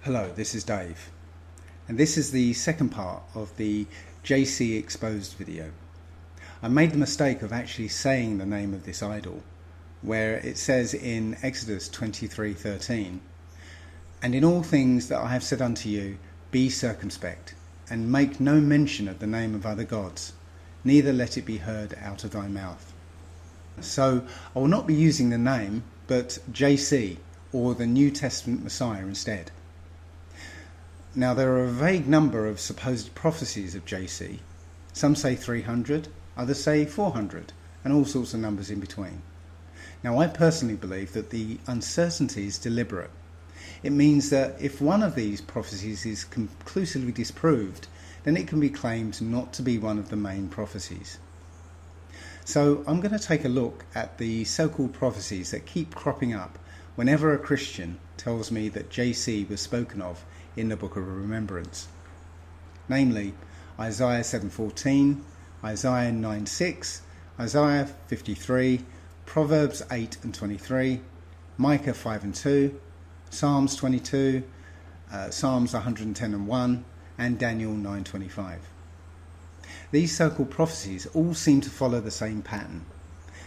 Hello, this is Dave, and this is the second part of the JC Exposed video. I made the mistake of actually saying the name of this idol, where it says in Exodus 23:13, "And in all things that I have said unto you, be circumspect, and make no mention of the name of other gods, neither let it be heard out of thy mouth." So I will not be using the name, but JC, or the New Testament Messiah instead. Now, there are a vague number of supposed prophecies of JC. Some say 300, others say 400, and all sorts of numbers in between. Now, I personally believe that the uncertainty is deliberate. It means that if one of these prophecies is conclusively disproved, then it can be claimed not to be one of the main prophecies. So I'm going to take a look at the so-called prophecies that keep cropping up whenever a Christian tells me that JC was spoken of in the Book of Remembrance. Namely, Isaiah 7:14, Isaiah 9:6, Isaiah 53, Proverbs 8:23, Micah 5:2, Psalms 22, Psalms 110:1, and Daniel 9:25. These so-called prophecies all seem to follow the same pattern.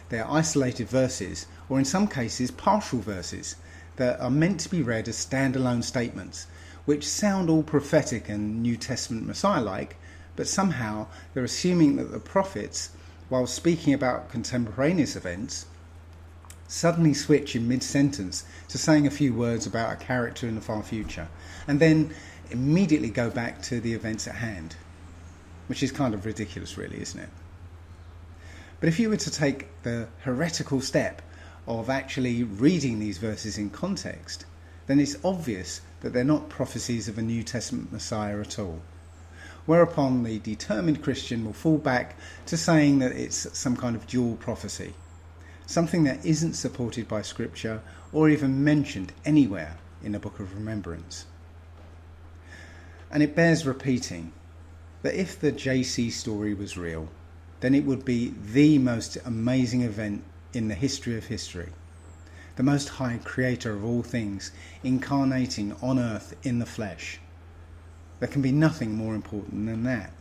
They are isolated verses, or in some cases partial verses, that are meant to be read as standalone statements, which sound all prophetic and New Testament Messiah-like, but somehow they're assuming that the prophets, while speaking about contemporaneous events, suddenly switch in mid-sentence to saying a few words about a character in the far future, and then immediately go back to the events at hand, which is kind of ridiculous really, isn't it? But if you were to take the heretical step of actually reading these verses in context, then it's obvious that they're not prophecies of a New Testament Messiah at all. Whereupon the determined Christian will fall back to saying that it's some kind of dual prophecy, something that isn't supported by Scripture or even mentioned anywhere in the Book of Remembrance. And it bears repeating that if the JC story was real, then it would be the most amazing event in the history of history. The Most High Creator of all things, incarnating on earth in the flesh. There can be nothing more important than that.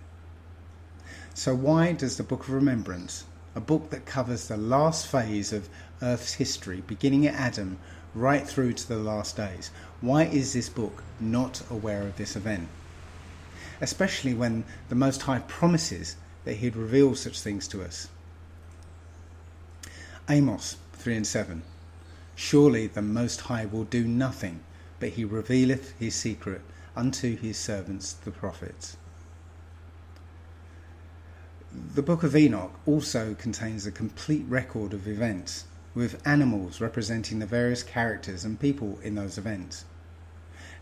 So why does the Book of Remembrance, a book that covers the last phase of earth's history, beginning at Adam, right through to the last days, why is this book not aware of this event? Especially when the Most High promises that he'd reveal such things to us. Amos 3:7. "Surely the Most High will do nothing, but he revealeth his secret unto his servants the prophets." The Book of Enoch also contains a complete record of events, with animals representing the various characters and people in those events.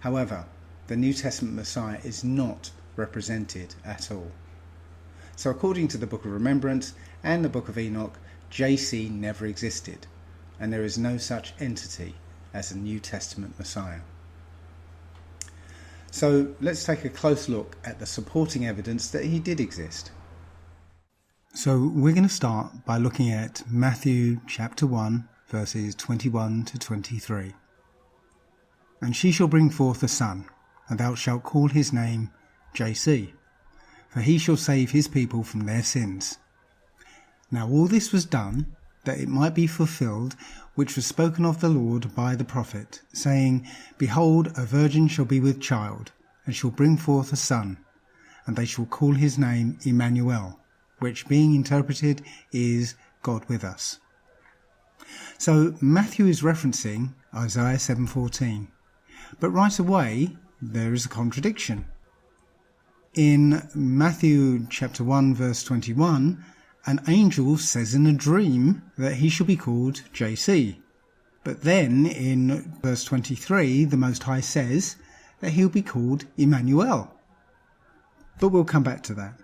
However, the New Testament Messiah is not represented at all. So according to the Book of Remembrance and the Book of Enoch, JC never existed, and there is no such entity as a New Testament Messiah. So let's take a close look at the supporting evidence that he did exist. So we're going to start by looking at Matthew chapter 1, verses 21 to 23. "And she shall bring forth a son, and thou shalt call his name JC, for he shall save his people from their sins. Now all this was done, that it might be fulfilled, which was spoken of the Lord by the prophet, saying, Behold, a virgin shall be with child, and shall bring forth a son, and they shall call his name Emmanuel, which being interpreted is God with us." So Matthew is referencing Isaiah 7:14, but right away there is a contradiction. In Matthew chapter 1 verse 21, an angel says in a dream that he shall be called JC. But then in verse 23, the Most High says that he'll be called Emmanuel. But we'll come back to that.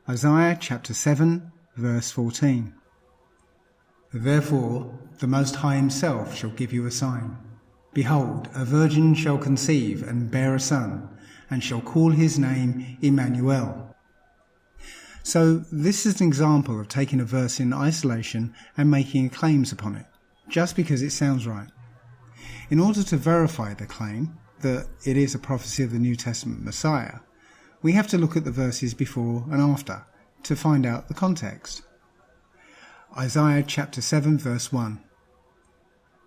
Isaiah chapter 7 verse 14. "Therefore the Most High himself shall give you a sign. Behold, a virgin shall conceive and bear a son, and shall call his name Emmanuel." So this is an example of taking a verse in isolation and making claims upon it, just because it sounds right. In order to verify the claim, that it is a prophecy of the New Testament Messiah, we have to look at the verses before and after to find out the context. Isaiah chapter 7 verse 1.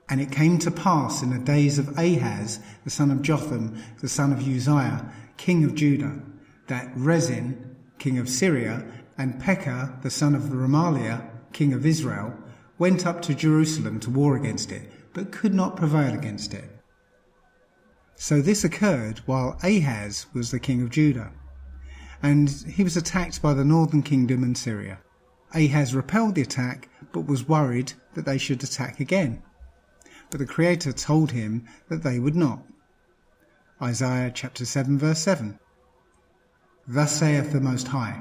And it came to pass in the days of Ahaz, the son of Jotham, the son of Uzziah, king of Judah, that Rezin, king of Syria, and Pekah, the son of Remaliah, king of Israel, went up to Jerusalem to war against it, but could not prevail against it. So this occurred while Ahaz was the king of Judah, and he was attacked by the northern kingdom and Syria. Ahaz repelled the attack, but was worried that they should attack again. But the Creator told him that they would not. Isaiah chapter 7 verse 7. Thus saith the Most High,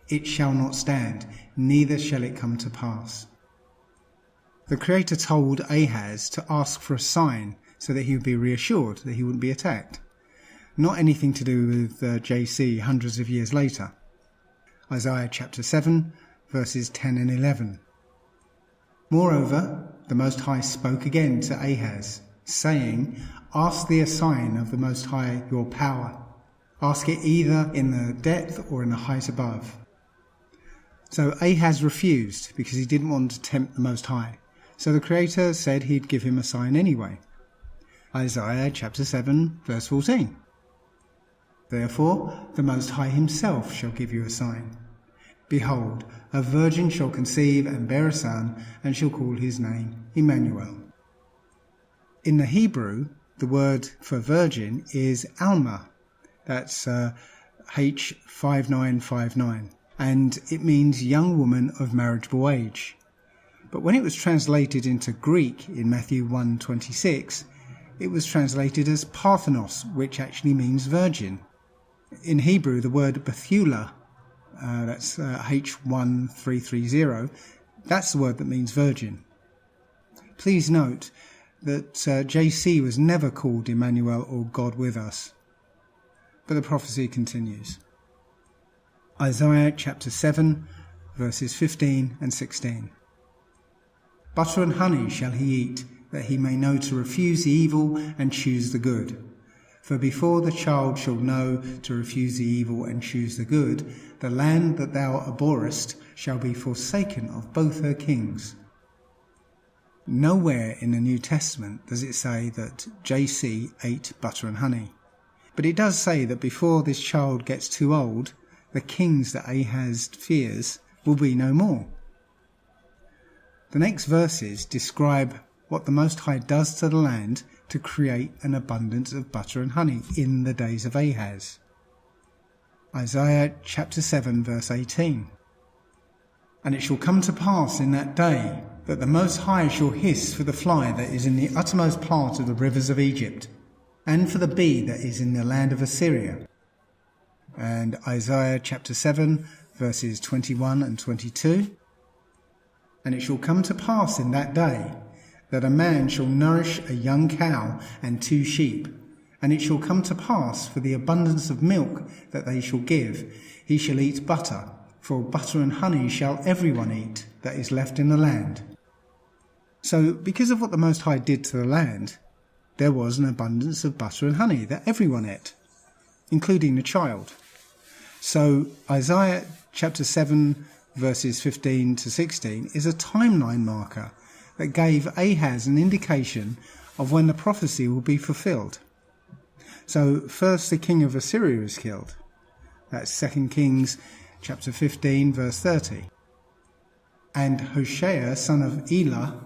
it shall not stand, neither shall it come to pass. The Creator told Ahaz to ask for a sign so that he would be reassured that he wouldn't be attacked. Not anything to do with JC hundreds of years later. Isaiah chapter 7 verses 10 and 11. Moreover, the Most High spoke again to Ahaz, saying, ask thee a sign of the Most High your power. Ask it either in the depth or in the height above. So Ahaz refused because he didn't want to tempt the Most High. So the Creator said he'd give him a sign anyway. Isaiah chapter 7 verse 14. Therefore the Most High himself shall give you a sign. Behold, a virgin shall conceive and bear a son, and shall call his name Emmanuel. In the Hebrew, the word for virgin is Alma. That's H5959. And it means young woman of marriageable age. But when it was translated into Greek in Matthew 1:26, it was translated as Parthenos, which actually means virgin. In Hebrew, the word Bethulah, that's H1330, that's the word that means virgin. Please note that JC was never called Emmanuel or God with us. But the prophecy continues. Isaiah chapter 7 verses 15 and 16. Butter and honey shall he eat, that he may know to refuse the evil and choose the good. For before the child shall know to refuse the evil and choose the good, the land that thou abhorrest shall be forsaken of both her kings. Nowhere in the New Testament does it say that JC ate butter and honey. But it does say that before this child gets too old, the kings that Ahaz fears will be no more. The next verses describe what the Most High does to the land to create an abundance of butter and honey in the days of Ahaz. Isaiah chapter 7 verse 18. And it shall come to pass in that day that the Most High shall hiss for the fly that is in the uttermost part of the rivers of Egypt, and for the bee that is in the land of Assyria. And Isaiah chapter 7 verses 21 and 22. And it shall come to pass in that day that a man shall nourish a young cow and 2 sheep, and it shall come to pass for the abundance of milk that they shall give, he shall eat butter, for butter and honey shall everyone eat that is left in the land. So because of what the Most High did to the land, there was an abundance of butter and honey that everyone ate, including the child. So Isaiah chapter 7 verses 15 to 16 is a timeline marker that gave Ahaz an indication of when the prophecy will be fulfilled. So first the king of Assyria is killed. That's 2 Kings chapter 15 verse 30. And Hoshea son of Elah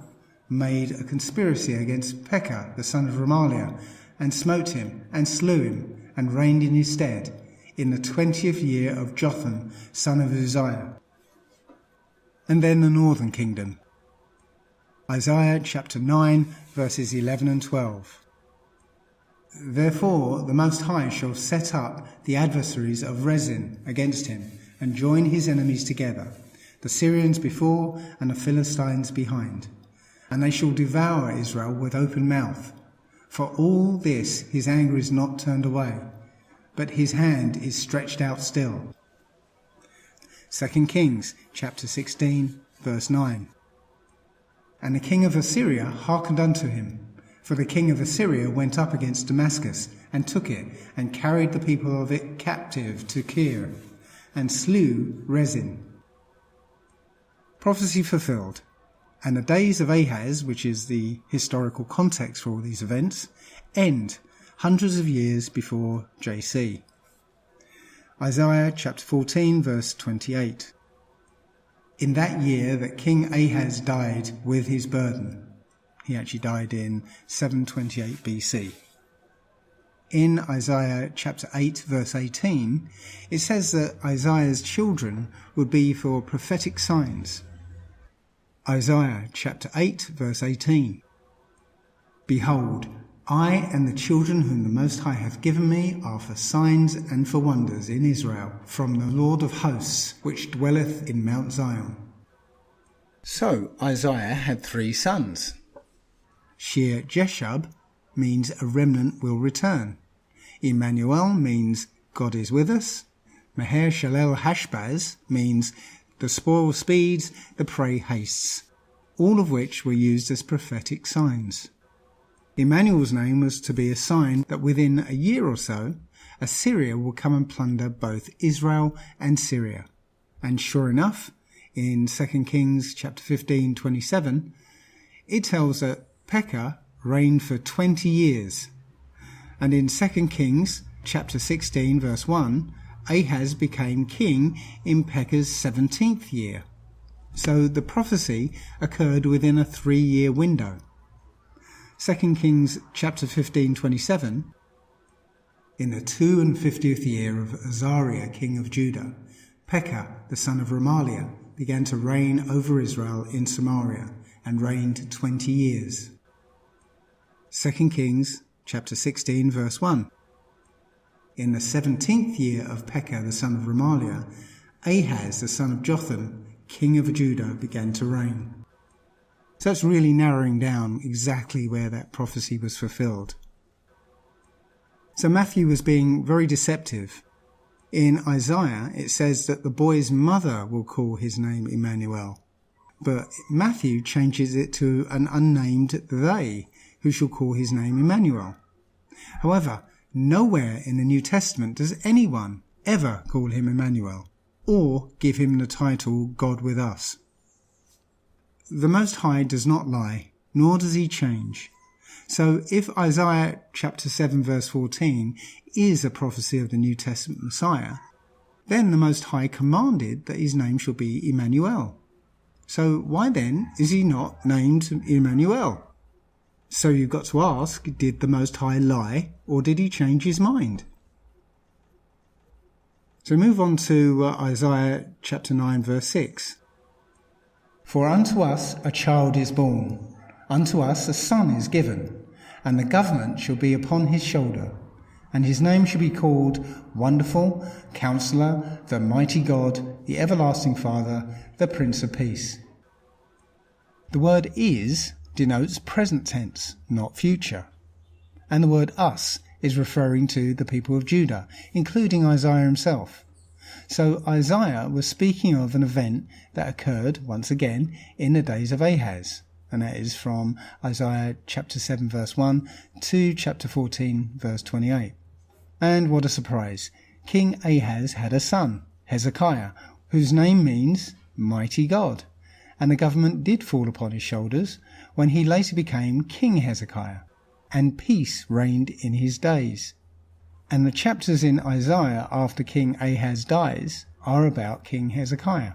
made a conspiracy against Pekah the son of Remaliah, and smote him and slew him, and reigned in his stead in the 20th year of Jotham son of Uzziah. And then the northern kingdom. Isaiah chapter 9 verses 11 and 12. Therefore the Most High shall set up the adversaries of Rezin against him, and join his enemies together, the Syrians before and the Philistines behind. And they shall devour Israel with open mouth. For all this his anger is not turned away, but his hand is stretched out still. 2 Kings chapter 16 verse 9. And the king of Assyria hearkened unto him, For the king of Assyria went up against Damascus, and took it, and carried the people of it captive to Kir, and slew Rezin. Prophecy fulfilled. And the days of Ahaz, which is the historical context for all these events, end hundreds of years before JC. Isaiah chapter 14 verse 28. In that year that King Ahaz died with his burden. He actually died in 728 BC. In Isaiah chapter 8 verse 18, it says that Isaiah's children would be for prophetic signs. Isaiah chapter 8 verse 18. Behold, I and the children whom the Most High hath given me are for signs and for wonders in Israel, from the Lord of hosts, which dwelleth in Mount Zion. So Isaiah had 3 sons. Shear Jeshub means a remnant will return. Emmanuel means God is with us. Meher Shalel Hashbaz means the spoil speeds, the prey hastes, all of which were used as prophetic signs. Emmanuel's name was to be a sign that within a year or so, Assyria will come and plunder both Israel and Syria. And sure enough, in 2 Kings chapter 15:27, it tells that Pekah reigned for 20 years. And in 2 Kings chapter 16 verse 1, Ahaz became king in Pekah's 17th year. So the prophecy occurred within a 3-year window. 2 Kings chapter 15:27, in the 52nd year of Azariah king of Judah, Pekah the son of Remaliah began to reign over Israel in Samaria, and reigned 20 years. 2 Kings chapter 16 verse 1. In the 17th year of Pekah the son of Remaliah, Ahaz the son of Jotham, king of Judah, began to reign. So it's really narrowing down exactly where that prophecy was fulfilled. So Matthew was being very deceptive. In Isaiah, it says that the boy's mother will call his name Emmanuel. But Matthew changes it to an unnamed they, who shall call his name Emmanuel. However, nowhere in the New Testament does anyone ever call him Emmanuel, or give him the title God with us. The Most High does not lie, nor does he change. So if Isaiah chapter 7 verse 14 is a prophecy of the New Testament Messiah, then the Most High commanded that his name shall be Emmanuel. So why then is he not named Emmanuel? So you've got to ask, did the Most High lie, or did he change his mind? So move on to Isaiah chapter 9 verse 6. For unto us a child is born, unto us a son is given, and the government shall be upon his shoulder, and his name shall be called Wonderful, Counselor, the Mighty God, the Everlasting Father, the Prince of Peace. The word is denotes present tense, not future. And the word us is referring to the people of Judah, including Isaiah himself. So Isaiah was speaking of an event that occurred, once again, in the days of Ahaz. And that is from Isaiah chapter 7 verse 1 to chapter 14 verse 28. And what a surprise. King Ahaz had a son, Hezekiah, whose name means Mighty God. And the government did fall upon his shoulders when he later became King Hezekiah, and peace reigned in his days. And the chapters in Isaiah after King Ahaz dies are about King Hezekiah.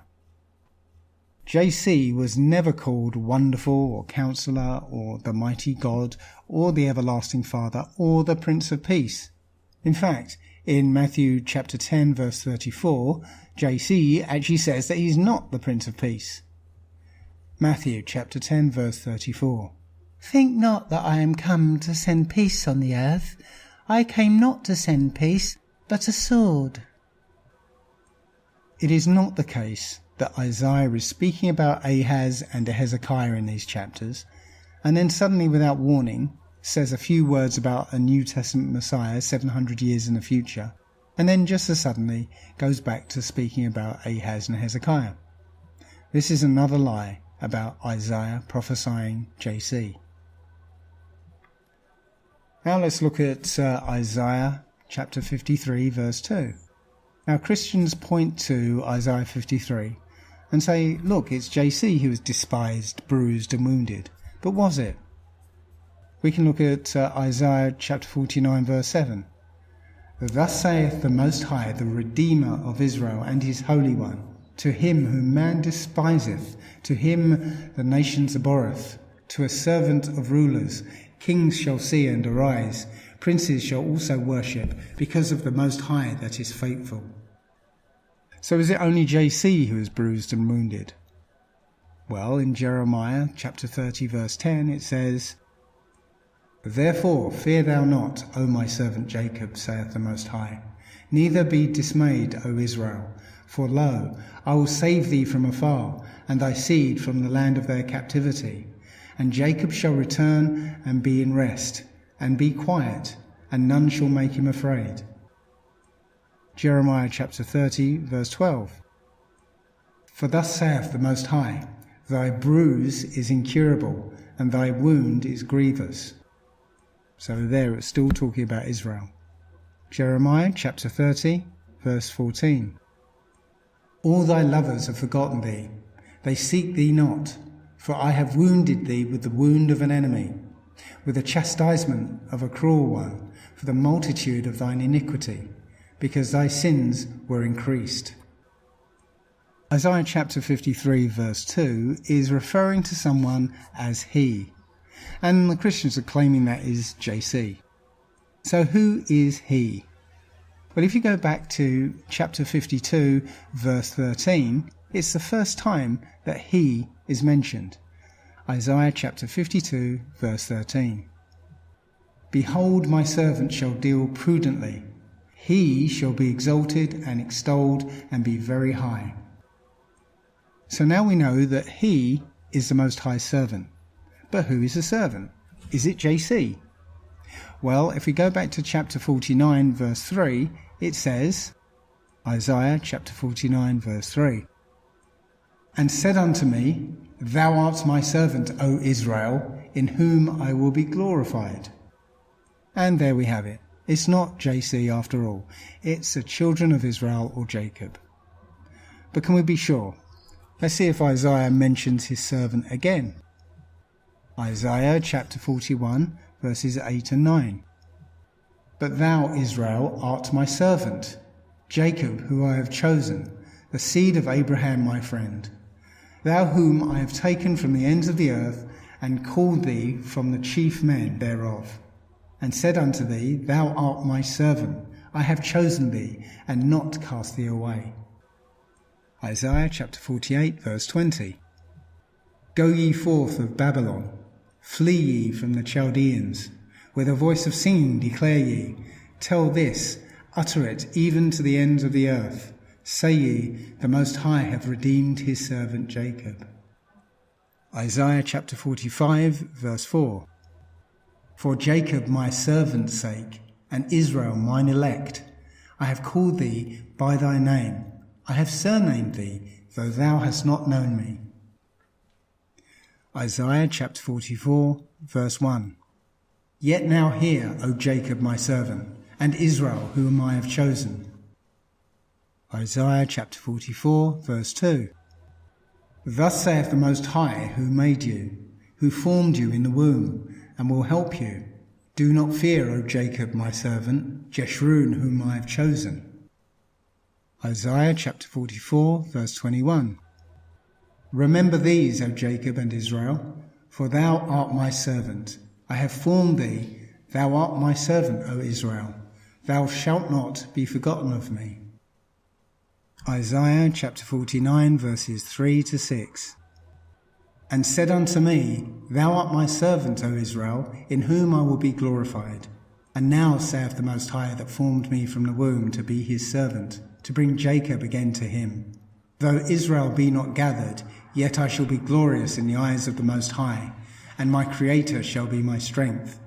JC was never called Wonderful or Counselor or the Mighty God or the Everlasting Father or the Prince of Peace. In fact, in Matthew chapter 10 verse 34, JC actually says that he's not the Prince of Peace. Matthew chapter 10 verse 34. Think not that I am come to send peace on the earth. I came not to send peace, but a sword. It is not the case that Isaiah is speaking about Ahaz and Hezekiah in these chapters, and then suddenly without warning says a few words about a New Testament Messiah 700 years in the future, and then just as suddenly goes back to speaking about Ahaz and Hezekiah. This is another lie about Isaiah prophesying JC. Now let's look at Isaiah chapter 53 verse 2. Now Christians point to Isaiah 53 and say, look, it's JC who was despised, bruised and wounded. But was it? We can look at Isaiah chapter 49 verse 7. Thus saith the Most High, the Redeemer of Israel and his Holy One, to him whom man despiseth, to him the nations abhorreth, to a servant of rulers, kings shall see and arise, princes shall also worship, because of the Most High that is faithful. So is it only JC who is bruised and wounded? Well, in Jeremiah chapter 30 verse 10 it says, Therefore fear thou not, O my servant Jacob, saith the Most High, neither be dismayed, O Israel, for lo, I will save thee from afar, and thy seed from the land of their captivity. And Jacob shall return and be in rest, and be quiet, and none shall make him afraid. Jeremiah chapter 30 verse 12. For thus saith the Most High, Thy bruise is incurable, and thy wound is grievous. So there it's still talking about Israel. Jeremiah chapter 30 verse 14. All thy lovers have forgotten thee, they seek thee not, for I have wounded thee with the wound of an enemy, with the chastisement of a cruel one, for the multitude of thine iniquity, because thy sins were increased. Isaiah chapter 53 verse 2 is referring to someone as he, and the Christians are claiming that is JC. So who is he? Well, if you go back to chapter 52 verse 13, it's the first time that he is mentioned. Isaiah chapter 52 verse 13. Behold, my servant shall deal prudently. He shall be exalted and extolled and be very high. So now we know that he is the Most High servant. But who is the servant? Is it JC? Well, if we go back to chapter 49 verse 3, it says, Isaiah chapter 49 verse 3, And said unto me, Thou art my servant, O Israel, in whom I will be glorified. And there we have it. It's not JC after all. It's the children of Israel or Jacob. But can we be sure? Let's see if Isaiah mentions his servant again. Isaiah chapter 41 verses 8 and 9. But thou, Israel, art my servant, Jacob, who I have chosen, the seed of Abraham my friend. Thou whom I have taken from the ends of the earth, and called thee from the chief men thereof, and said unto thee, Thou art my servant, I have chosen thee, and not cast thee away. Isaiah chapter 48 verse 20. Go ye forth of Babylon, flee ye from the Chaldeans. With a voice of singing declare ye, tell this, utter it even to the ends of the earth. Say ye, the Most High hath redeemed his servant Jacob. Isaiah chapter 45 verse 4. For Jacob my servant's sake, and Israel mine elect, I have called thee by thy name. I have surnamed thee, though thou hast not known me. Isaiah chapter 44 verse 1. Yet now hear, O Jacob my servant, and Israel whom I have chosen. Isaiah chapter 44 verse 2. Thus saith the Most High, who made you, who formed you in the womb, and will help you. Do not fear, O Jacob my servant, Jeshurun whom I have chosen. Isaiah chapter 44 verse 21. Remember these, O Jacob and Israel, for thou art my servant. I have formed thee, thou art my servant, O Israel. Thou shalt not be forgotten of me. Isaiah chapter 49 verses 3 to 6. And said unto me, Thou art my servant, O Israel, in whom I will be glorified. And now saith the Most High that formed me from the womb to be his servant, to bring Jacob again to him. Though Israel be not gathered, yet I shall be glorious in the eyes of the Most High, and my Creator shall be my strength.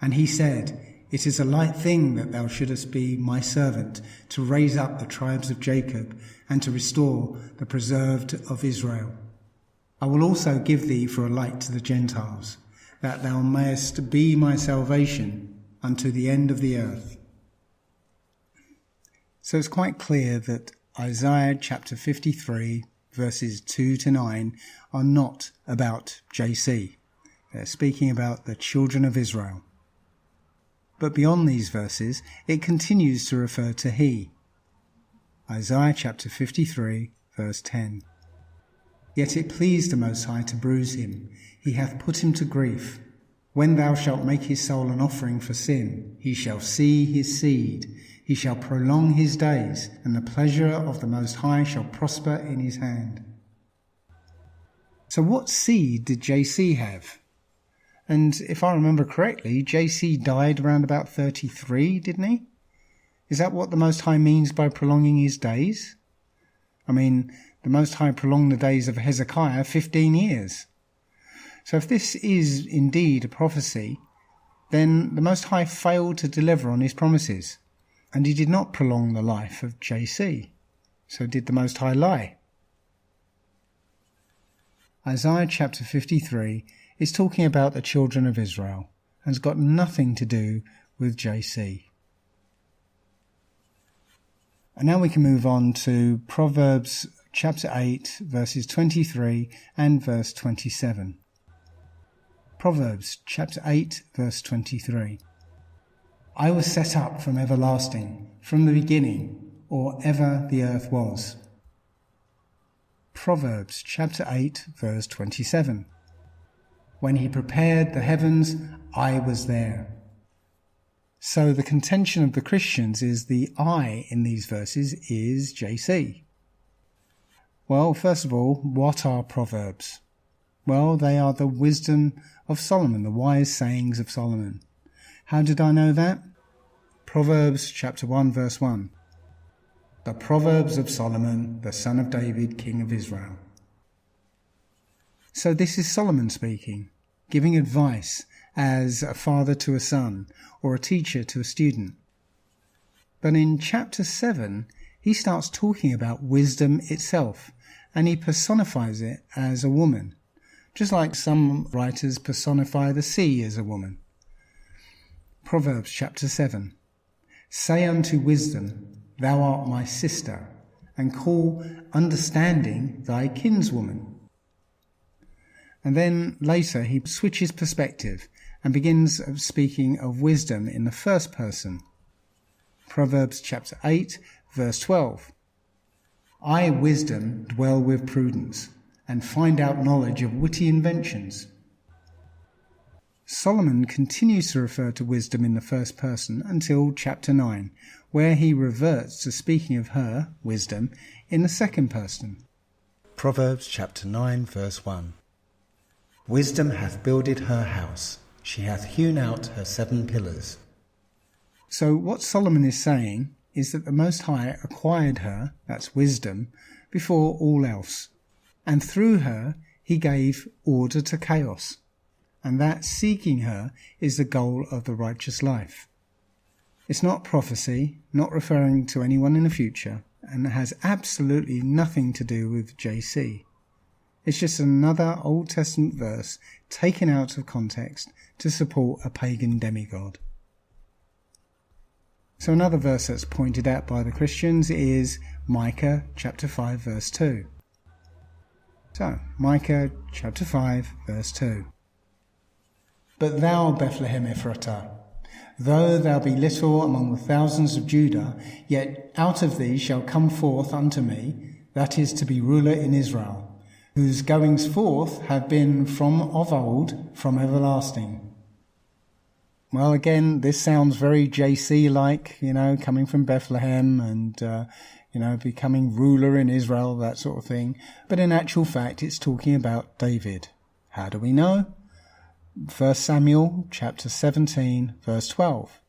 And he said, It is a light thing that thou shouldest be my servant, to raise up the tribes of Jacob, and to restore the preserved of Israel. I will also give thee for a light to the Gentiles, that thou mayest be my salvation unto the end of the earth. So it's quite clear that Isaiah chapter 53 verses 2 to 9 are not about JC. They're speaking about the children of Israel. But beyond these verses, it continues to refer to he. Isaiah chapter 53 verse 10. Yet it pleased the Most High to bruise him. He hath put him to grief. When thou shalt make his soul an offering for sin, he shall see his seed. He shall prolong his days, and the pleasure of the Most High shall prosper in his hand. So what seed did JC have? And if I remember correctly, JC died around about 33, didn't he? Is that what the Most High means by prolonging his days? I mean, the Most High prolonged the days of Hezekiah 15 years. So if this is indeed a prophecy, then the Most High failed to deliver on his promises, and he did not prolong the life of JC. So did the Most High lie? Isaiah chapter 53 is talking about the children of Israel and has got nothing to do with JC. And now we can move on to Proverbs chapter 8 verses 23 and verse 27. Proverbs chapter 8 verse 23. I was set up from everlasting, from the beginning, or ever the earth was. Proverbs chapter 8 verse 27. When he prepared the heavens, I was there. So the contention of the Christians is the I in these verses is JC. Well, first of all, what are Proverbs? Well, they are the wisdom of Solomon, the wise sayings of Solomon. How did I know that? Proverbs chapter 1 verse 1. The Proverbs of Solomon, the son of David, king of Israel. So this is Solomon speaking, giving advice as a father to a son or a teacher to a student. But in chapter 7, he starts talking about wisdom itself, and he personifies it as a woman, just like some writers personify the sea as a woman. Proverbs chapter 7. Say unto wisdom, thou art my sister, and call understanding thy kinswoman. And then later he switches perspective and begins speaking of wisdom in the first person. Proverbs chapter 8 verse 12. I, wisdom, dwell with prudence, and find out knowledge of witty inventions. Solomon continues to refer to wisdom in the first person until chapter 9, where he reverts to speaking of her, wisdom, in the second person. Proverbs chapter 9 verse 1. Wisdom hath builded her house, she hath hewn out her 7 pillars. So what Solomon is saying is that the Most High acquired her, that's wisdom, before all else, and through her he gave order to chaos, and that seeking her is the goal of the righteous life. It's not prophecy, not referring to anyone in the future, and it has absolutely nothing to do with JC. It's just another Old Testament verse taken out of context to support a pagan demigod. So another verse that's pointed out by the Christians is Micah chapter 5 verse 2. So, Micah chapter 5 verse 2. But thou, Bethlehem Ephratah, though thou be little among the thousands of Judah, yet out of thee shall come forth unto me, that is to be ruler in Israel, whose goings forth have been from of old, from everlasting. Well, again, this sounds very JC-like, coming from Bethlehem and, becoming ruler in Israel, that sort of thing. But in actual fact, it's talking about David. How do we know? 1 Samuel chapter 17, verse 12.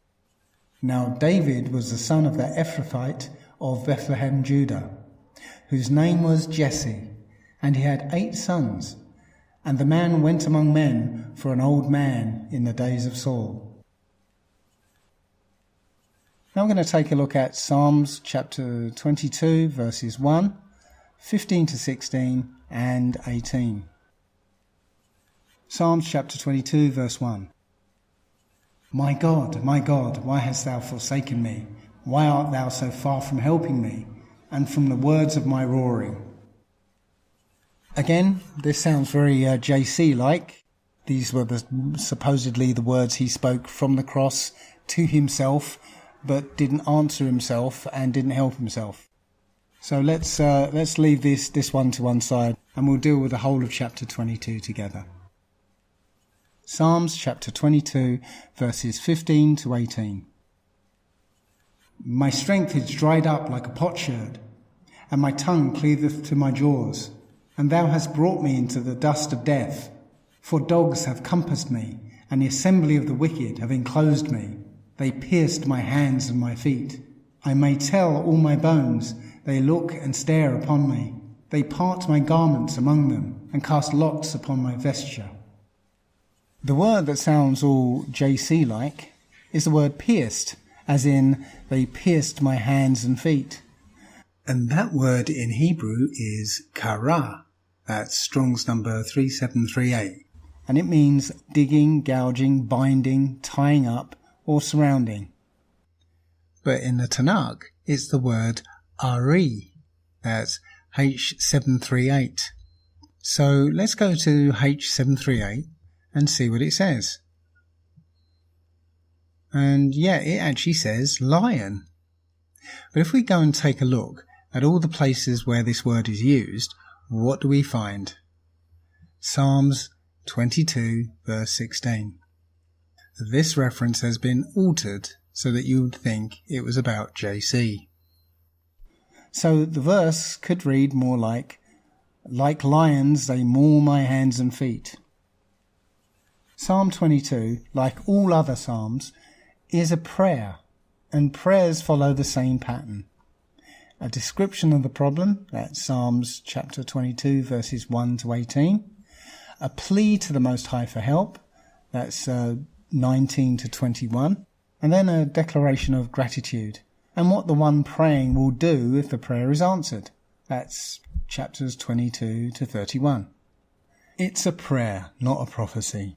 Now David was the son of the Ephrathite of Bethlehem, Judah, whose name was Jesse, and he had 8 sons. And the man went among men for an old man in the days of Saul. Now I'm going to take a look at Psalms chapter 22, verses 1, 15 to 16, and 18. Psalms chapter 22, verse 1. my God, why hast thou forsaken me? Why art thou so far from helping me, and from the words of my roaring? Again, this sounds very JC-like. These were supposedly the words he spoke from the cross to himself, but didn't answer himself and didn't help himself. So let's leave this one to one side, and we'll deal with the whole of chapter 22 together. Psalms chapter 22, verses 15 to 18. My strength is dried up like a potsherd, and my tongue cleaveth to my jaws. And thou hast brought me into the dust of death. For dogs have compassed me, and the assembly of the wicked have enclosed me. They pierced my hands and my feet. I may tell all my bones. They look and stare upon me. They part my garments among them, and cast lots upon my vesture. The word that sounds all JC-like is the word pierced, as in, they pierced my hands and feet. And that word in Hebrew is kara. That's Strong's number 3738. And it means digging, gouging, binding, tying up, or surrounding. But in the Tanakh, it's the word ari. That's H738. So let's go to H738 and see what it says. And yeah, it actually says lion. But if we go and take a look at all the places where this word is used, what do we find? Psalms 22, verse 16. This reference has been altered so that you would think it was about JC. So the verse could read more like lions they maul my hands and feet. Psalm 22, like all other psalms, is a prayer, and prayers follow the same pattern. A description of the problem, that's Psalms chapter 22, verses 1 to 18. A plea to the Most High for help, that's 19 to 21. And then a declaration of gratitude, and what the one praying will do if the prayer is answered. That's chapters 22 to 31. It's a prayer, not a prophecy.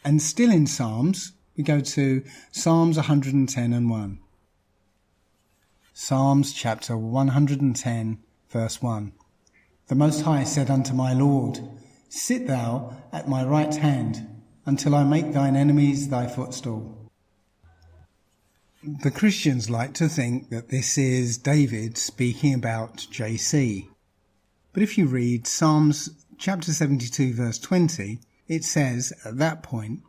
And still in Psalms, we go to Psalms 110 and 1. Psalms chapter 110, verse 1. The Most High said unto my Lord, sit thou at my right hand, until I make thine enemies thy footstool. The Christians like to think that this is David speaking about JC. But if you read Psalms chapter 72, verse 20, it says at that point,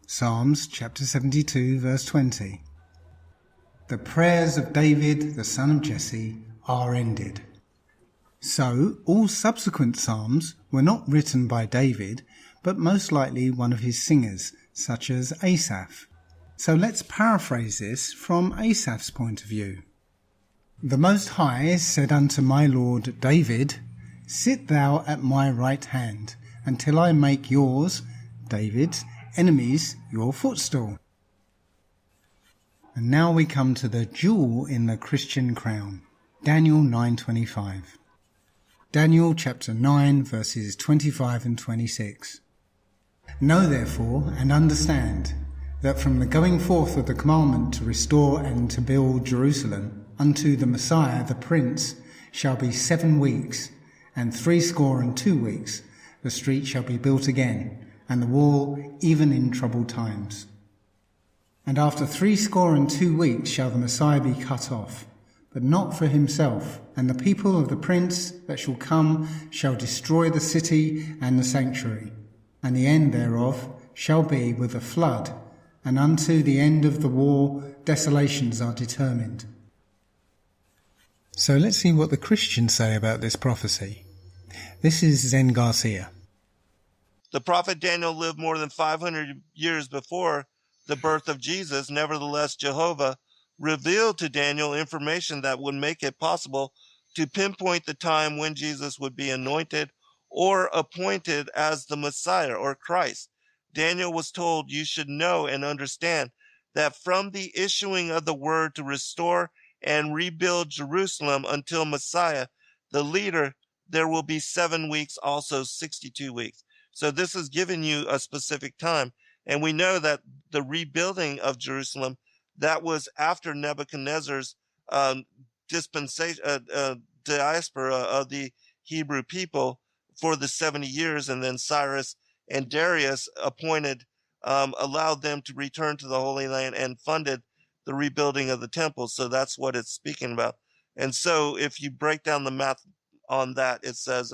Psalms chapter 72, verse 20, the prayers of David, the son of Jesse, are ended. So, all subsequent psalms were not written by David, but most likely one of his singers, such as Asaph. So let's paraphrase this from Asaph's point of view. The Most High said unto my Lord David, sit thou at my right hand, until I make yours, David's, enemies your footstool. And now we come to the jewel in the Christian crown, Daniel 9:25. Daniel chapter 9, verses 25 and 26. Know therefore and understand that from the going forth of the commandment to restore and to build Jerusalem unto the Messiah the Prince shall be 7 weeks, and 62 weeks the street shall be built again, and the wall even in troubled times. And after 62 weeks shall the Messiah be cut off, but not for himself, and the people of the prince that shall come shall destroy the city and the sanctuary, and the end thereof shall be with a flood, and unto the end of the war desolations are determined. So let's see what the Christians say about this prophecy. This is Zen Garcia. The prophet Daniel lived more than 500 years before the birth of Jesus. Nevertheless, Jehovah revealed to Daniel information that would make it possible to pinpoint the time when Jesus would be anointed or appointed as the Messiah or Christ. Daniel was told, you should know and understand that from the issuing of the word to restore and rebuild Jerusalem until Messiah, the leader, there will be 7 weeks, also 62 weeks. So this is giving you a specific time. And we know that the rebuilding of Jerusalem, that was after Nebuchadnezzar's um, dispensation, diaspora of the Hebrew people for the 70 years, and then Cyrus and Darius allowed them to return to the Holy Land and funded the rebuilding of the temple. So that's what it's speaking about. And so if you break down the math on that, it says,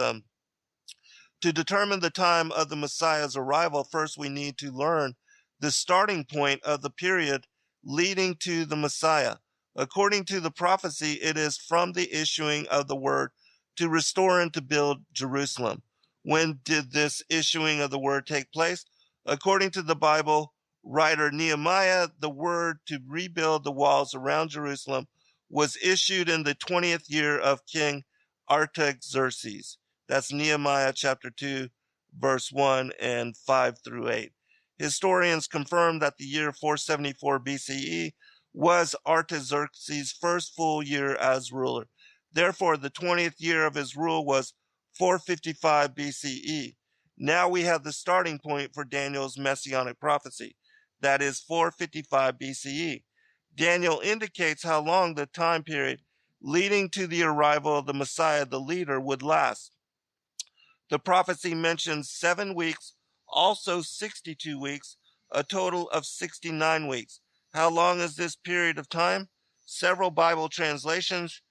to determine the time of the Messiah's arrival, first we need to learn the starting point of the period leading to the Messiah. According to the prophecy, it is from the issuing of the word to restore and to build Jerusalem. When did this issuing of the word take place? According to the Bible writer Nehemiah, the word to rebuild the walls around Jerusalem was issued in the 20th year of King Artaxerxes. That's Nehemiah chapter 2, verse 1 and 5 through 8. Historians confirm that the year 474 BCE was Artaxerxes' first full year as ruler. Therefore, the 20th year of his rule was 455 BCE. Now we have the starting point for Daniel's messianic prophecy. That is 455 BCE. Daniel indicates how long the time period leading to the arrival of the Messiah, the leader, would last. The prophecy mentions 7 weeks, also 62 weeks, a total of 69 weeks. How long is this period of time? Several Bible translations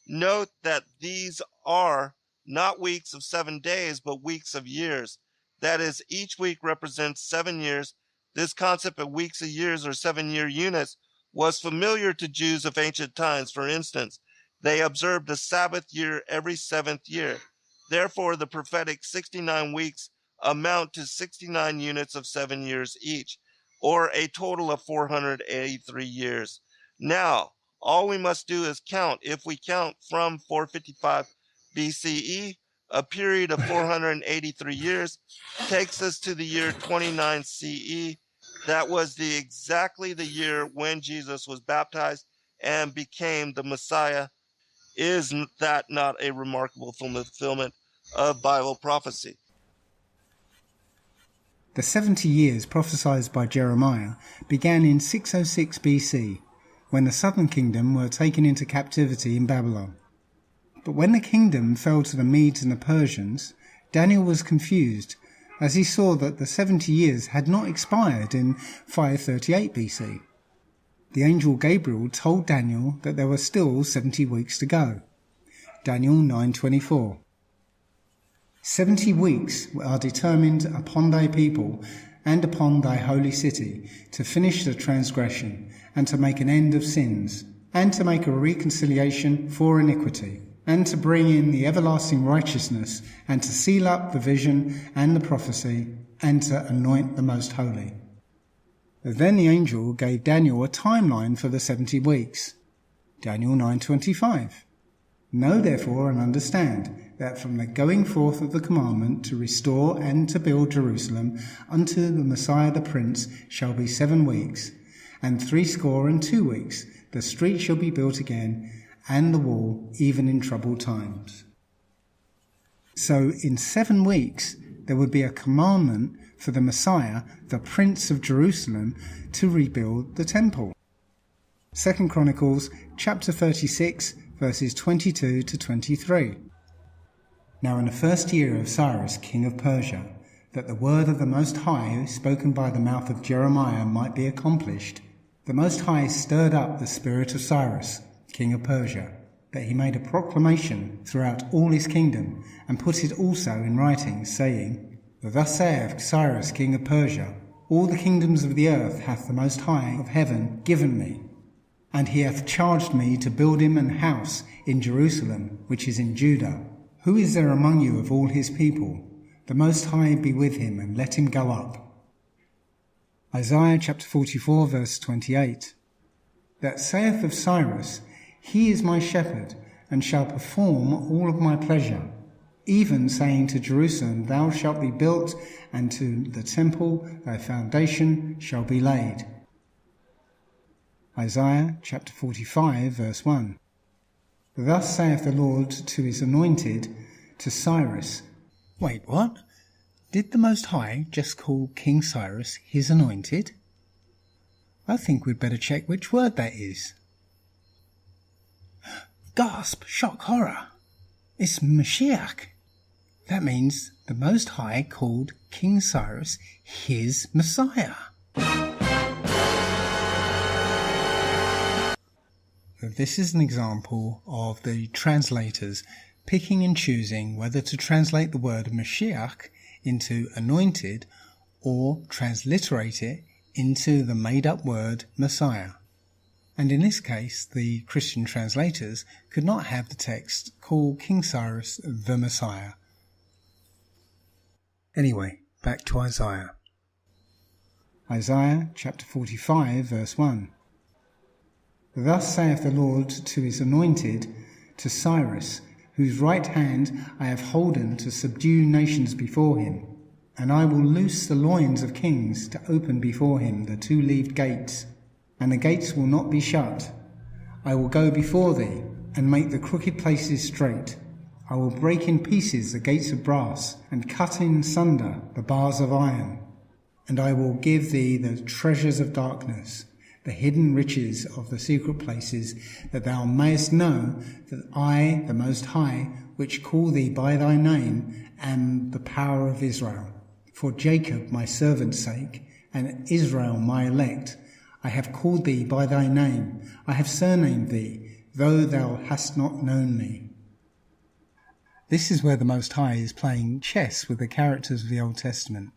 note that these are not weeks of 7 days, but weeks of years. That is, each week represents 7 years. This concept of weeks of years or 7-year units was familiar to Jews of ancient times. For instance, they observed a Sabbath year every 7th year. Therefore, the prophetic 69 weeks amount to 69 units of 7 years each, or a total of 483 years. Now, all we must do is count. If we count from 455 BCE, a period of 483 years takes us to the year 29 CE. That was exactly the year when Jesus was baptized and became the Messiah. Is that not a remarkable fulfillment of Bible prophecy? The 70 years prophesied by Jeremiah began in 606 BC, when the southern kingdom were taken into captivity in Babylon. But when the kingdom fell to the Medes and the Persians, Daniel was confused, as he saw that the 70 years had not expired in 538 BC. The angel Gabriel told Daniel that there were still 70 weeks to go. Daniel 9:24. 70 weeks are determined upon thy people and upon thy holy city, to finish the transgression, and to make an end of sins, and to make a reconciliation for iniquity, and to bring in the everlasting righteousness, and to seal up the vision and the prophecy, and to anoint the most holy. Then the angel gave Daniel a timeline for the 70 weeks. Daniel 9:25. Know therefore and understand that from the going forth of the commandment to restore and to build Jerusalem unto the Messiah the Prince shall be 7 weeks, and 62 weeks the street shall be built again, and the wall, even in troubled times. So in 7 weeks there would be a commandment for the Messiah, the Prince of Jerusalem, to rebuild the temple. 2 Chronicles chapter 36, verses 22 to 23. Now in the first year of Cyrus, king of Persia, that the word of the Most High, spoken by the mouth of Jeremiah, might be accomplished, the Most High stirred up the spirit of Cyrus, king of Persia, that he made a proclamation throughout all his kingdom, and put it also in writing, saying, Thus saith Cyrus, king of Persia, all the kingdoms of the earth hath the Most High of heaven given me, and he hath charged me to build him an house in Jerusalem, which is in Judah. Who is there among you of all his people? The Most High be with him, and let him go up. Isaiah chapter 44, verse 28. That saith of Cyrus, He is my shepherd, and shall perform all of my pleasure. Even saying to Jerusalem, Thou shalt be built, and to the temple thy foundation shall be laid. Isaiah chapter 45, verse 1. Thus saith the Lord to his anointed, to Cyrus. Wait, what? Did the Most High just call King Cyrus his anointed? I think we'd better check which word that is. Gasp! Shock! Horror! It's Mashiach. That means the Most High called King Cyrus his Messiah. This is an example of the translators picking and choosing whether to translate the word Mashiach into anointed or transliterate it into the made-up word Messiah. And in this case, the Christian translators could not have the text call King Cyrus the Messiah. Anyway, back to Isaiah. Isaiah chapter 45 verse 1. Thus saith the Lord to his anointed, to Cyrus, whose right hand I have holden to subdue nations before him. And I will loose the loins of kings to open before him the two-leaved gates, and the gates will not be shut. I will go before thee, and make the crooked places straight. I will break in pieces the gates of brass, and cut in sunder the bars of iron. And I will give thee the treasures of darkness, the hidden riches of the secret places, that thou mayest know that I, the Most High, which call thee by thy name, am the power of Israel. For Jacob my servant's sake, and Israel my elect, I have called thee by thy name, I have surnamed thee, though thou hast not known me. This is where the Most High is playing chess with the characters of the Old Testament.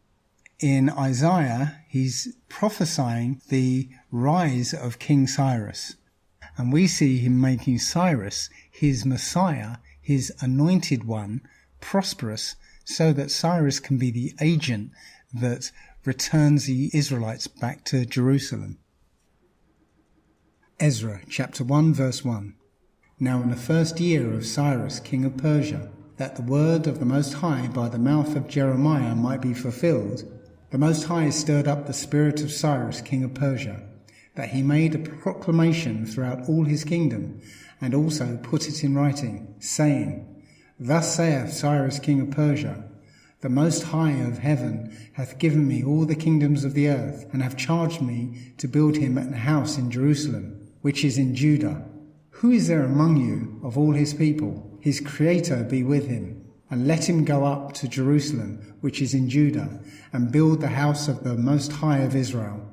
In Isaiah, he's prophesying the rise of King Cyrus, and we see him making Cyrus his Messiah, his anointed one, prosperous, so that Cyrus can be the agent that returns the Israelites back to Jerusalem. Ezra chapter 1 verse 1. Now in the first year of Cyrus king of Persia, that the word of the Most High by the mouth of Jeremiah might be fulfilled, the Most High stirred up the spirit of Cyrus king of Persia, that he made a proclamation throughout all his kingdom, and also put it in writing, saying, Thus saith Cyrus king of Persia, The Most High of heaven hath given me all the kingdoms of the earth, and hath charged me to build him an house in Jerusalem, which is in Judah. Who is there among you of all his people? His Creator be with him. And let him go up to Jerusalem, which is in Judah, and build the house of the Most High of Israel.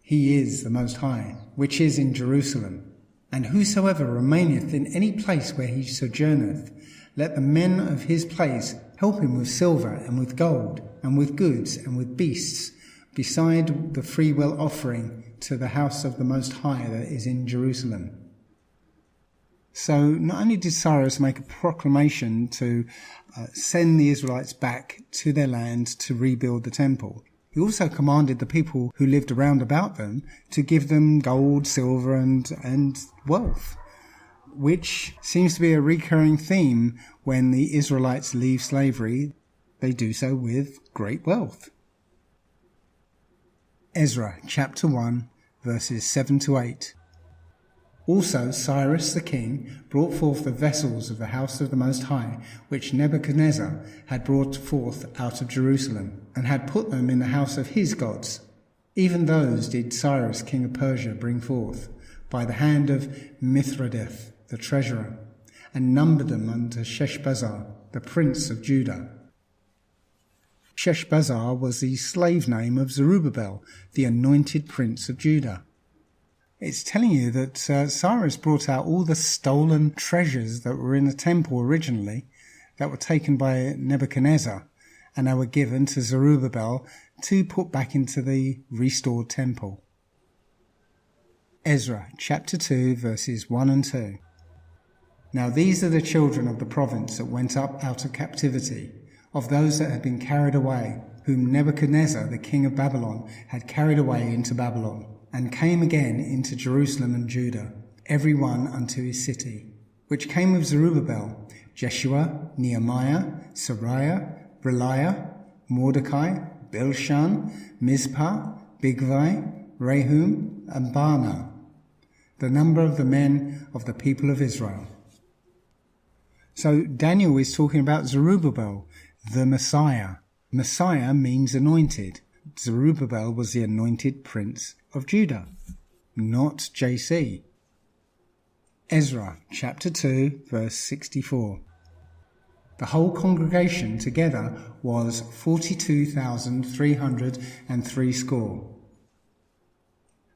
He is the Most High, which is in Jerusalem. And whosoever remaineth in any place where he sojourneth, let the men of his place help him with silver and with gold, and with goods and with beasts, beside the freewill offering to the house of the Most High that is in Jerusalem. So not only did Cyrus make a proclamation to send the Israelites back to their land to rebuild the temple, he also commanded the people who lived around about them to give them gold, silver and wealth, which seems to be a recurring theme when the Israelites leave slavery. They do so with great wealth. Ezra chapter 1 verses 7 to 8. Also Cyrus the king brought forth the vessels of the house of the Most High, which Nebuchadnezzar had brought forth out of Jerusalem, and had put them in the house of his gods. Even those did Cyrus king of Persia bring forth, by the hand of Mithridates the treasurer, and numbered them unto Sheshbazzar, the prince of Judah. Sheshbazzar was the slave name of Zerubbabel, the anointed prince of Judah. It's telling you that Cyrus brought out all the stolen treasures that were in the temple originally, that were taken by Nebuchadnezzar, and they were given to Zerubbabel to put back into the restored temple. Ezra chapter 2 verses 1 and 2. Now these are the children of the province that went up out of captivity, of those that had been carried away, whom Nebuchadnezzar the king of Babylon had carried away into Babylon, and came again into Jerusalem and Judah, every one unto his city, which came of Zerubbabel, Jeshua, Nehemiah, Sariah, Reliah, Mordecai, Bilshan, Mizpah, Bigvai, Rehum, and Baanah, the number of the men of the people of Israel. So Daniel is talking about Zerubbabel, the Messiah, Messiah means anointed. Zerubbabel was the anointed prince of Judah, not JC. Ezra chapter 2 verse 64. The whole congregation together was 42,303 score.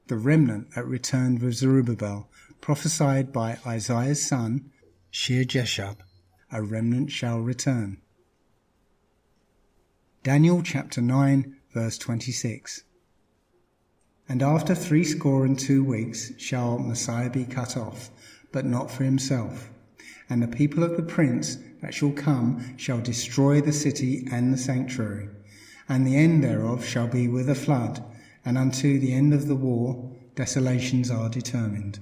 The remnant that returned with Zerubbabel, prophesied by Isaiah's son, Shear-Jashub, a remnant shall return. Daniel chapter 9 verse 26. And after 62 weeks shall Messiah be cut off, but not for himself. And the people of the prince that shall come shall destroy the city and the sanctuary, and the end thereof shall be with a flood, and unto the end of the war desolations are determined.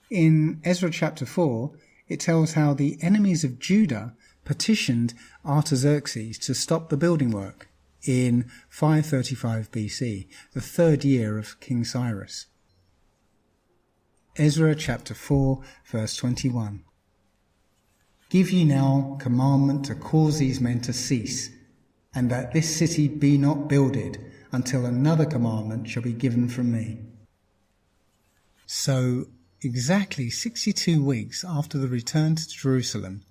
In Ezra chapter 4, it tells how the enemies of Judah petitioned Artaxerxes to stop the building work in 535 BC, the third year of King Cyrus. Ezra chapter 4 verse 21. Give ye now commandment to cause these men to cease, and that this city be not builded, until another commandment shall be given from me. So, exactly 62 weeks after the return to Jerusalem,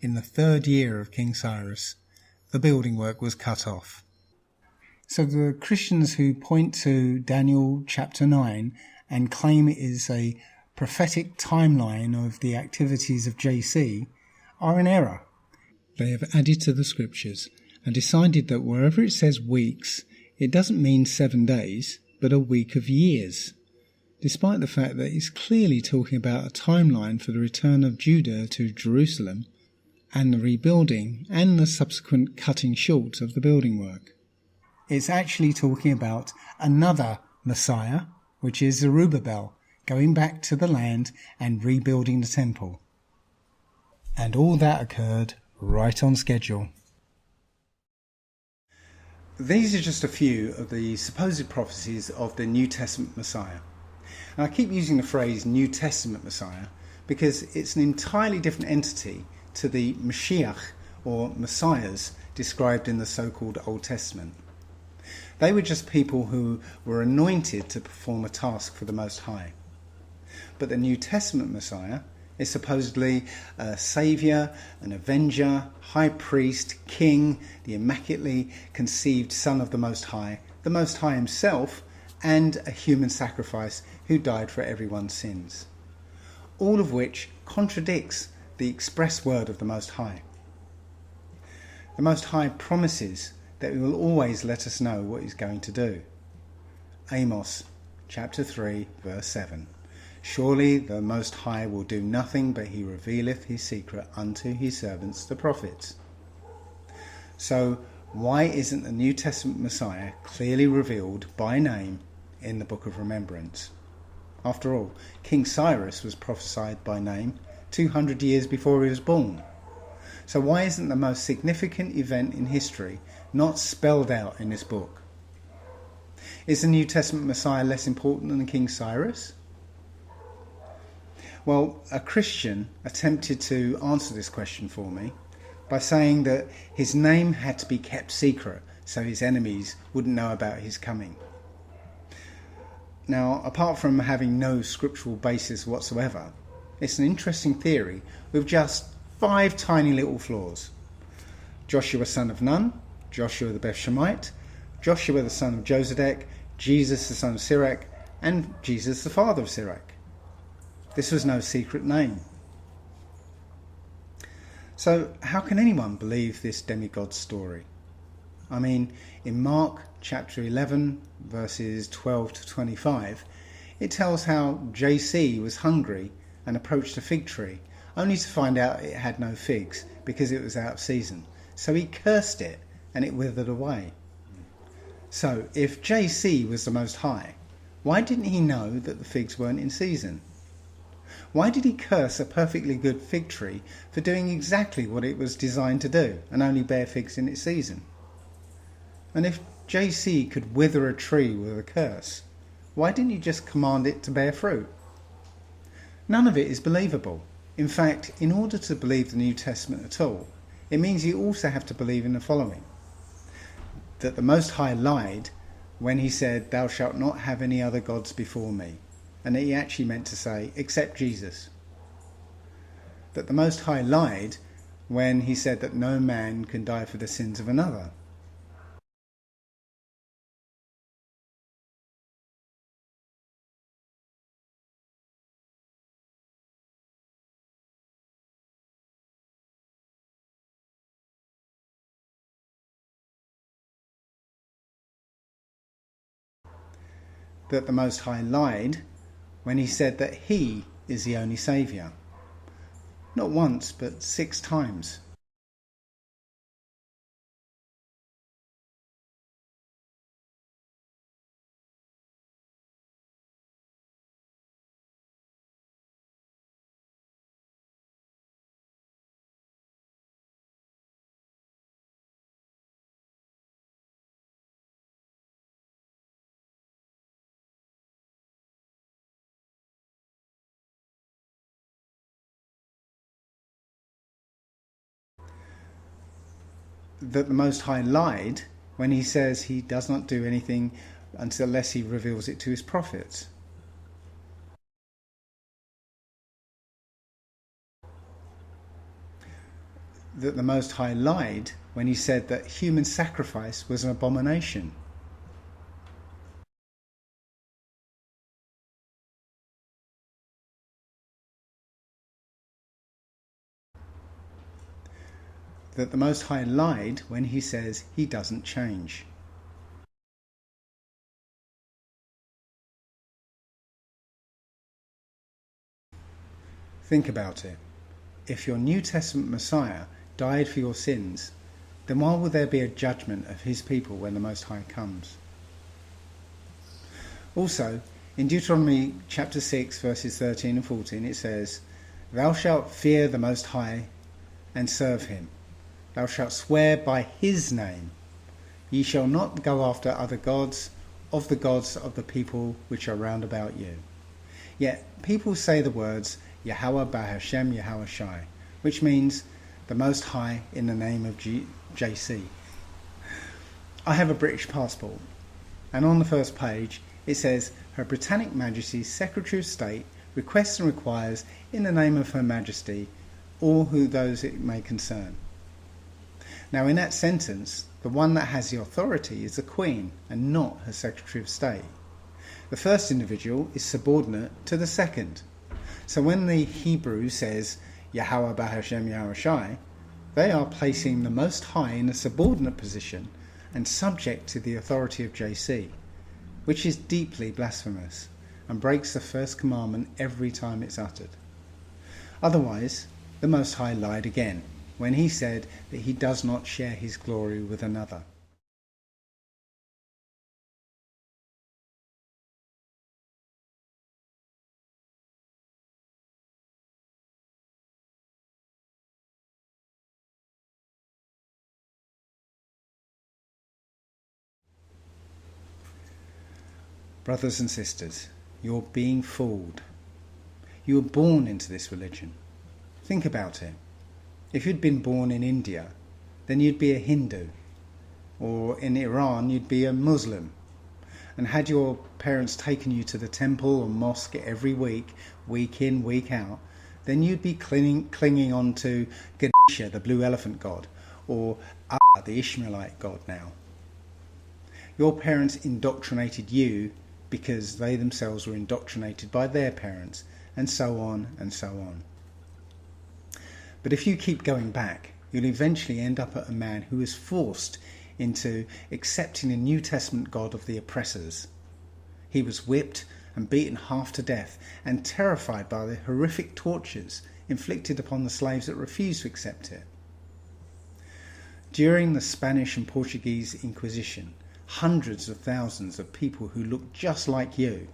in the third year of King Cyrus, the building work was cut off. So the Christians who point to Daniel chapter 9 and claim it is a prophetic timeline of the activities of JC are in error. They have added to the scriptures and decided that wherever it says weeks, it doesn't mean 7 days, but a week of years, despite the fact that it's clearly talking about a timeline for the return of Judah to Jerusalem and the rebuilding and the subsequent cutting short of the building work. It's actually talking about another Messiah, which is Zerubbabel, going back to the land and rebuilding the temple. And all that occurred right on schedule. These are just a few of the supposed prophecies of the New Testament Messiah. And I keep using the phrase New Testament Messiah because it's an entirely different entity to the Mashiach or Messiahs described in the so-called Old Testament. They were just people who were anointed to perform a task for the Most High. But the New Testament Messiah is supposedly a saviour, an avenger, high priest, king, the immaculately conceived Son of the Most High himself, and a human sacrifice who died for everyone's sins. All of which contradicts the express word of the Most High. The Most High promises that he will always let us know what he's going to do. Amos chapter 3 verse 7. Surely the Most High will do nothing, but he revealeth his secret unto his servants the prophets. So why isn't the New Testament Messiah clearly revealed by name in the Book of Remembrance? After all, King Cyrus was prophesied by name 200 years before he was born. So why isn't the most significant event in history not spelled out in this book? Is the New Testament Messiah less important than King Cyrus? Well, a Christian attempted to answer this question for me by saying that his name had to be kept secret so his enemies wouldn't know about his coming. Now, apart from having no scriptural basis whatsoever, it's an interesting theory with just 5 tiny little flaws. Joshua son of Nun, Joshua the Beth-Shemite, Joshua the son of Josedek, Jesus the son of Sirach, and Jesus the father of Sirach. This was no secret name. So how can anyone believe this demigod story? I mean, in Mark chapter 11 verses 12 to 25, it tells how JC was hungry and approached a fig tree, only to find out it had no figs because it was out of season. So he cursed it and it withered away. So if JC was the Most High, why didn't he know that the figs weren't in season? Why did he curse a perfectly good fig tree for doing exactly what it was designed to do and only bear figs in its season? And if JC could wither a tree with a curse, why didn't he just command it to bear fruit? None of it is believable. In fact, in order to believe the New Testament at all, it means you also have to believe in the following. that the Most High lied when he said, "Thou shalt not have any other gods before me," and that he actually meant to say, "except Jesus." That the Most High lied when he said that no man can die for the sins of another. That the Most High lied when he said that he is the only Saviour. Not once, but 6 times. That the Most High lied when he says he does not do anything unless he reveals it to his prophets. That the Most High lied when he said that human sacrifice was an abomination. That the Most High lied when he says he doesn't change. Think about it. If your New Testament Messiah died for your sins, then why will there be a judgment of his people when the Most High comes? Also, in Deuteronomy chapter 6 verses 13 and 14 it says, "Thou shalt fear the Most High and serve him. Thou shalt swear by his name. Ye shall not go after other gods of the people which are round about you." Yet people say the words Yahweh Bahashem Yahweh Shai, which means the Most High in the name of JC. I have a British passport, and on the first page it says, "Her Britannic Majesty's Secretary of State requests and requires in the name of Her Majesty all those it may concern." Now in that sentence, the one that has the authority is the Queen and not her Secretary of State. The first individual is subordinate to the second. So when the Hebrew says Yahweh Bahashem Yahweh Shai, they are placing the Most High in a subordinate position and subject to the authority of JC, which is deeply blasphemous and breaks the first commandment every time it's uttered. Otherwise, the Most High lied again when he said that he does not share his glory with another. Brothers and sisters, you're being fooled. You were born into this religion. Think about it. If you'd been born in India, then you'd be a Hindu. Or in Iran, you'd be a Muslim. And had your parents taken you to the temple or mosque every week, week in, week out, then you'd be clinging on to Ganesha, the blue elephant god, or Allah, the Ishmaelite god now. Your parents indoctrinated you because they themselves were indoctrinated by their parents, and so on and so on. But if you keep going back, you'll eventually end up at a man who is forced into accepting the New Testament God of the oppressors. He was whipped and beaten half to death and terrified by the horrific tortures inflicted upon the slaves that refused to accept it. During the Spanish and Portuguese Inquisition, hundreds of thousands of people who looked just like you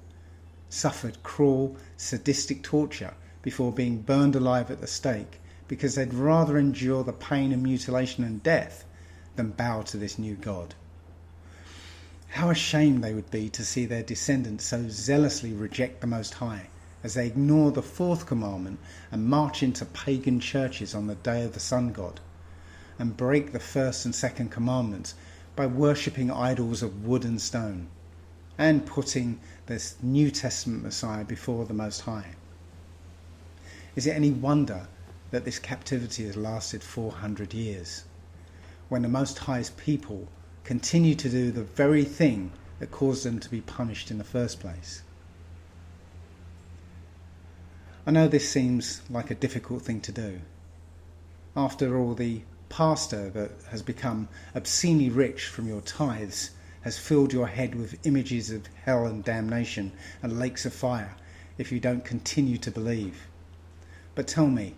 suffered cruel, sadistic torture before being burned alive at the stake, because they'd rather endure the pain and mutilation and death than bow to this new God. How ashamed they would be to see their descendants so zealously reject the Most High, as they ignore the 4th commandment and march into pagan churches on the day of the sun god, and break the 1st and 2nd commandments, by worshipping idols of wood and stone, and putting this New Testament Messiah before the Most High. Is it any wonder that this captivity has lasted 400 years, when the Most High's people continue to do the very thing that caused them to be punished in the first place? I know this seems like a difficult thing to do. After all, the pastor that has become obscenely rich from your tithes has filled your head with images of hell and damnation and lakes of fire if you don't continue to believe. But tell me,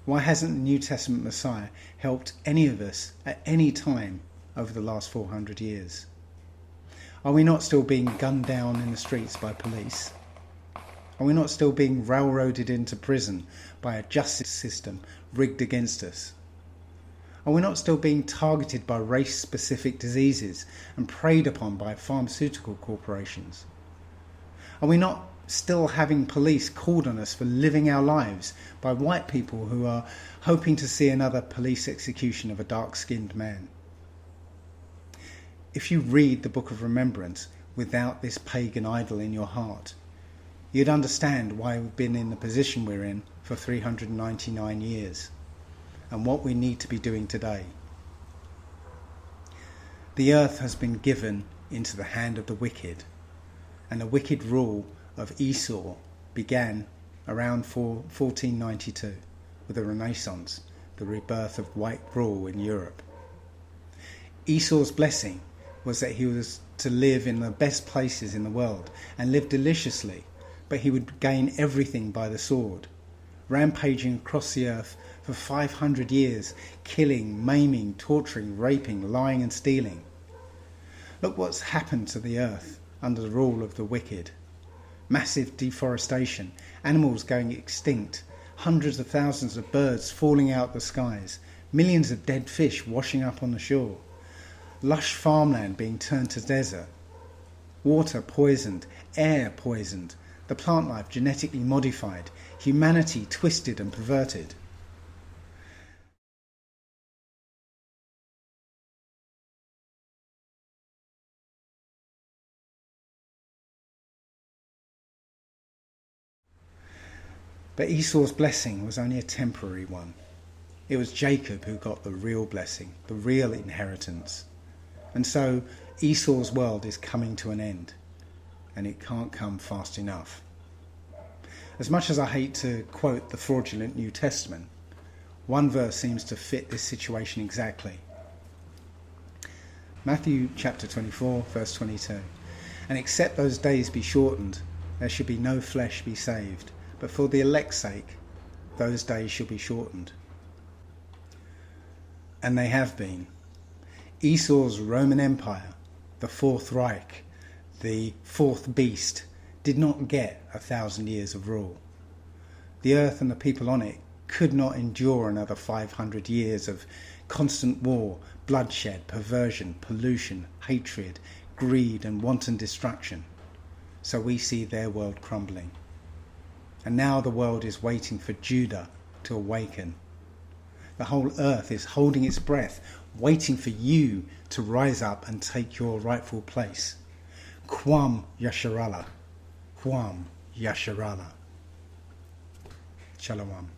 why hasn't the New Testament Messiah helped any of us at any time over the last 400 years? Are we not still being gunned down in the streets by police? Are we not still being railroaded into prison by a justice system rigged against us? Are we not still being targeted by race-specific diseases and preyed upon by pharmaceutical corporations? Are we not still having police called on us for living our lives by white people who are hoping to see another police execution of a dark-skinned man? If you read the Book of Remembrance without this pagan idol in your heart, you'd understand why we've been in the position we're in for 399 years and what we need to be doing today. The earth has been given into the hand of the wicked, and the wicked rule of Esau began around 1492 with the Renaissance, the rebirth of white rule in Europe. Esau's blessing was that he was to live in the best places in the world and live deliciously, but he would gain everything by the sword, rampaging across the earth for 500 years, killing, maiming, torturing, raping, lying and stealing. Look what's happened to the earth under the rule of the wicked. Massive deforestation, animals going extinct, hundreds of thousands of birds falling out the skies, millions of dead fish washing up on the shore, lush farmland being turned to desert, water poisoned, air poisoned, the plant life genetically modified, humanity twisted and perverted. But Esau's blessing was only a temporary one. It was Jacob who got the real blessing, the real inheritance. And so Esau's world is coming to an end, and it can't come fast enough. As much as I hate to quote the fraudulent New Testament, one verse seems to fit this situation exactly. Matthew chapter 24, verse 22. And except those days be shortened, there should be no flesh be saved, but for the elect's sake, those days shall be shortened. And they have been. Esau's Roman Empire, the Fourth Reich, the fourth beast, did not get 1,000 years of rule. The earth and the people on it could not endure another 500 years of constant war, bloodshed, perversion, pollution, hatred, greed and wanton destruction. So we see their world crumbling. And now the world is waiting for Judah to awaken. The whole earth is holding its breath, waiting for you to rise up and take your rightful place. Quam Yasharallah. Quam Yasharallah. Shalom.